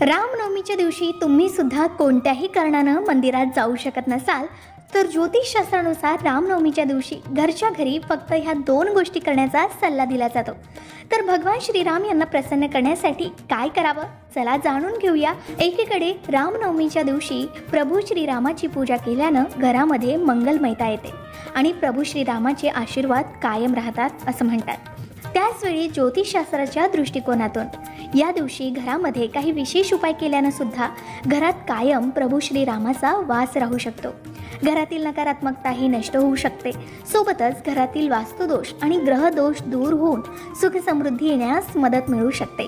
रामनवमीच्या दिवशी तुम्ही सुद्धा कोणत्याही कारणानं मंदिरात जाऊ शकत नसाल तर ज्योतिषशास्त्रानुसार रामनवमीच्या दिवशी घरच्या घरी फक्त ह्या 2 गोष्टी करण्याचा सल्ला दिला जातो। तर भगवान श्रीराम यांना प्रसन्न करण्यासाठी काय करावं, चला जाणून घेऊया। एकीकडे रामनवमीच्या दिवशी प्रभू श्रीरामाची पूजा केल्यानं घरामध्ये मंगलमयता येते आणि प्रभू श्रीरामाचे आशीर्वाद कायम राहतात असं म्हणतात। त्याचवेळी ज्योतिषशास्त्राच्या दृष्टिकोनातून या दिवशी घरामध्ये काही विशेष उपाय केल्यानं सुद्धा घरात कायम प्रभू श्रीरामाचा वास राहू शकतो। घरातील नकारात्मकताही नष्ट होऊ शकते, सोबतच घरातील वास्तुदोष आणि ग्रहदोष दूर होऊन सुख समृद्धी येण्यास मदत मिळू शकते।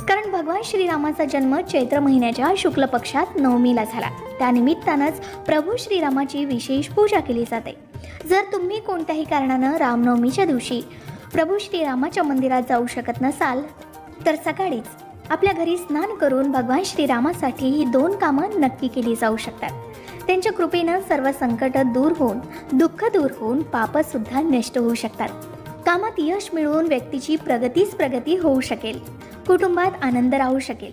कारण भगवान श्रीरामाचा जन्म चैत्र महिन्याच्या शुक्ल पक्षात नवमीला झाला, त्यानिमित्तानंच प्रभू श्रीरामाची विशेष पूजा केली जाते। जर तुम्ही कोणत्याही कारणानं रामनवमीच्या दिवशी प्रभू श्रीरामाच्या मंदिरात जाऊ शकत नसाल तर सकाळीच आपल्या घरी स्नान करून भगवान श्रीरामासाठी ही 2 कामं नक्की केली जाऊ शकतात। त्यांच्या कृपेनं सर्व संकट दूर होऊन, दुःख दूर होऊन पापसुद्धा नष्ट होऊ शकतात। कामात यश मिळवून व्यक्तीची प्रगती होऊ शकेल, कुटुंबात आनंद राहू शकेल।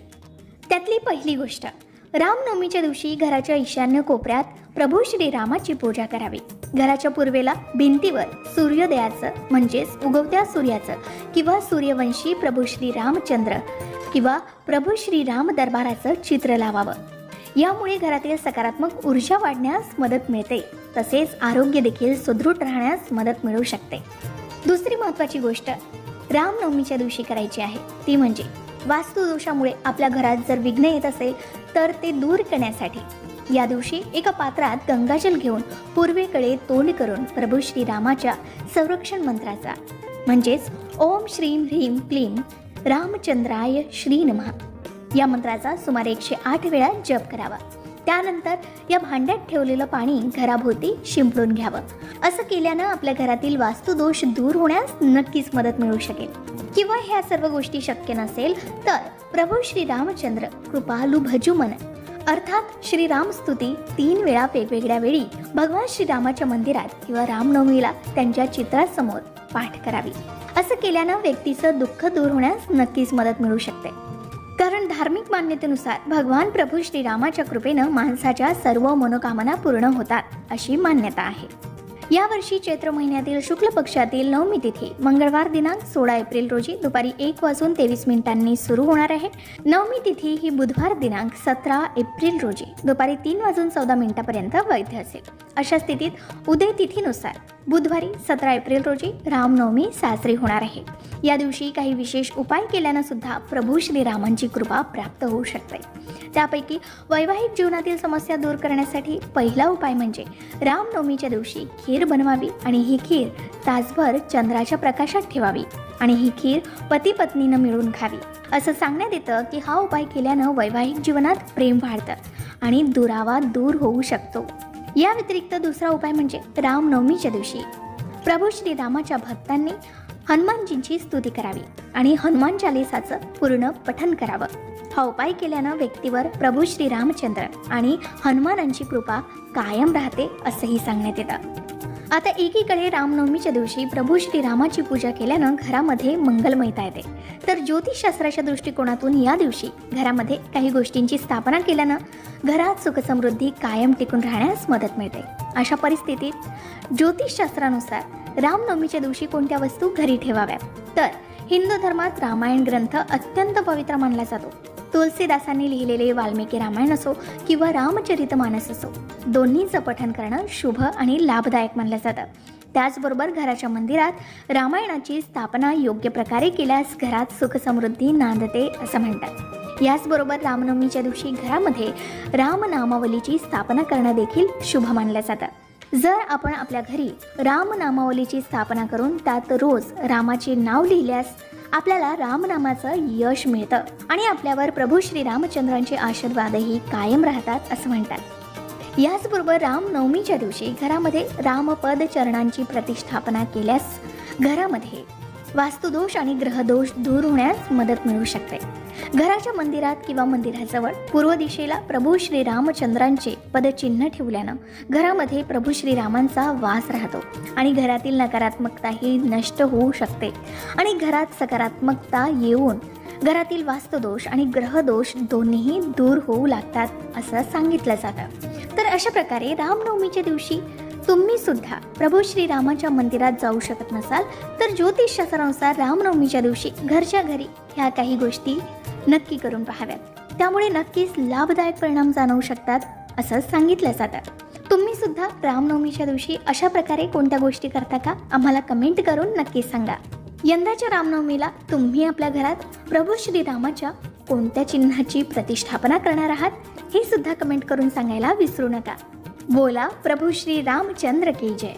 त्यातली पहिली गोष्ट, रामनवमीच्या दिवशी घराच्या ईशान्य कोपऱ्यात प्रभू श्रीरामाची पूजा करावी। घराच्या पूर्वेला भिंतीवर सूर्योदयाचं म्हणजेच उगवत्या सूर्याचं किंवा सूर्यवंशी प्रभू श्री रामचंद्र किंवा प्रभू श्रीराम दरबाराचं चित्र लावावं। यामुळे घरातील सकारात्मक ऊर्जा वाढण्यास मदत मिळते, तसेच आरोग्य देखील सुदृढ राहण्यास मदत मिळू शकते। दुसरी महत्त्वाची गोष्ट रामनवमीच्या दिवशी करायची आहे ती म्हणजे वास्तुदोषामुळे आपल्या घरात जर विघ्न येत असेल तर ते दूर करण्यासाठी या दिवशी एका पात्रात गंगाजल घेऊन पूर्वेकडे तोंड करून प्रभू श्रीरामाच्या संरक्षण मंत्राचा म्हणजेच ओम श्रीम ह्रीम क्लीम रामचंद्राय श्री नमः या मंत्राचा सुमारे 108 वेळा जप करावा। त्यानंतर या भांड्यात ठेवलेलं पाणी घराभोवती शिंपडून घ्यावं। असं केल्यानं आपल्या घरातील वास्तुदोष दूर होण्यास नक्कीच मदत मिळू शकेल। किंवा ह्या सर्व गोष्टी शक्य नसेल तर प्रभू श्री रामचंद्र कृपालू भजुमन अर्थात श्रीराम स्तुती 3 वेळा वेगवेगळ्या वेळी भगवान श्रीरामाच्या मंदिरात किंवा रामनवमीला त्यांच्या चित्रासमोर पाठ करावी। असं केल्यानं व्यक्तीचं दुःख दूर होण्यास नक्कीच मदत मिळू शकते। कारण धार्मिक मान्यतेनुसार भगवान प्रभू श्रीरामाच्या कृपेनं माणसाच्या सर्व मनोकामना पूर्ण होतात अशी मान्यता आहे। यावर्षी चैत्र महिन्यातील शुक्ल पक्षातील नवमी तिथी मंगळवार दिनांक 16 एप्रिल रोजी दुपारी 1:23 सुरू होणार आहे। नवमी तिथी ही बुधवार दिनांक 17 एप्रिल रोजी दुपारी 3:14 पर्यंत वैध असेल। अशा स्थितीत उदय तिथीनुसार बुधवारी 17 एप्रिल रोजी रामनवमी साजरी होणार आहे। या दिवशी काही विशेष उपाय केल्यानं सुद्धा प्रभू श्रीरामांची कृपा प्राप्त होऊ शकते। त्यापैकी वैवाहिक जीवनातील समस्या दूर करण्यासाठी पहिला उपाय म्हणजे रामनवमीच्या दिवशी खीर बनवावी आणि ही खीर तासभर चंद्राच्या प्रकाशात ठेवावी आणि ही खीर पती पत्नीनं मिळून खावी। असं सांगण्यात येतं की हा उपाय केल्यानं वैवाहिक जीवनात प्रेम वाढतं आणि दुरावा दूर होऊ शकतो। या व्यतिरिक्त दुसरा उपाय म्हणजे रामनवमीच्या दिवशी प्रभू श्रीरामाच्या भक्तांनी हनुमानजींची स्तुती करावी आणि हनुमान चालीसाचं पूर्ण पठण करावं। हा उपाय केल्यानं व्यक्तीवर प्रभू श्री रामचंद्र आणि हनुमानांची कृपा कायम राहते असंही सांगण्यात येतं। आता एकीकडे रामनवमीच्या दिवशी प्रभू श्रीरामाची पूजा केल्यानं घरामध्ये मंगलमयता येते, तर ज्योतिषशास्त्राच्या दृष्टिकोनातून या दिवशी घरामध्ये काही गोष्टींची स्थापना केल्यानं घरात सुखसमृद्धी कायम टिकून राहण्यास मदत मिळते। अशा परिस्थितीत ज्योतिषशास्त्रानुसार रामनवमीच्या दिवशी कोणत्या वस्तू घरी ठेवाव्यात, तर हिंदू धर्मात रामायण ग्रंथ अत्यंत पवित्र मानला जातो। तुलसीदासांनी लिहिलेले वाल्मिकी रामायण असो किंवा रामचरितमानस असो, दोन्हीचं पठण करणं शुभ आणि लाभदायक मानलं जातं। त्याचबरोबर घराच्या मंदिरात रामायणाची स्थापना योग्य प्रकारे केल्यास घरात सुखसमृद्धी नांदते असं म्हणतात। याचबरोबर रामनवमीच्या दिवशी घरामध्ये रामनामावलीची स्थापना करणं देखील शुभ मानलं जातं। जर आपण आपल्या घरी रामनामावलीची स्थापना करून त्यात रोज रामाचे नाव लिहिल्यास आपल्याला रामनामाचं यश मिळतं आणि आपल्यावर प्रभू श्री रामचंद्रांचे आशीर्वादही कायम राहतात असं म्हणतात। याचबरोबर रामनवमीच्या दिवशी घरामध्ये रामपद चरणांची प्रतिष्ठापना केल्यास घरामध्ये वास्तुदोष आणि ग्रहदोष दूर होण्यास मदत मिळू शकते। घराच्या मंदिरात किंवा मंदिराजवळ पूर्व दिशेला प्रभू श्रीरामचंद्रांचे पदचिन्ह ठेवल्यानं घरामध्ये प्रभू श्रीरामांचा वास राहतो आणि घरातील नकारात्मकताही नष्ट होऊ शकते आणि घरात सकारात्मकता येऊन घरातील वास्तुदोष आणि ग्रहदोष दोन्हीही दूर होऊ लागतात असं सांगितलं जातं. तर अशा प्रकारे रामनवमीच्या दिवशी तुम्ही सुद्धा प्रभू श्रीरामाच्या मंदिरात जाऊ शकत नसाल तर ज्योतिषशास्त्रानुसार रामनवमीच्या दिवशी घरच्या घरी ह्या काही गोष्टी नक्की करून पाहाव्यात. त्यामुळे नक्कीच लाभदायक परिणाम जाणवू शकतात असं सांगितलं जातं. तुम्ही सुद्धा रामनवमीच्या दिवशी अशा प्रकारे कोणत्या गोष्टी करता का आम्हाला कमेंट करून नक्कीच सांगा. यंदाच्या रामनवमीला तुम्ही आपल्या घरात प्रभू श्रीरामाच्या कोणत्या चिन्हाची प्रतिष्ठापना करणार आहात हे सुद्धा कमेंट करून सांगायला विसरू नका. बोला प्रभू श्री रामचंद्र की जय.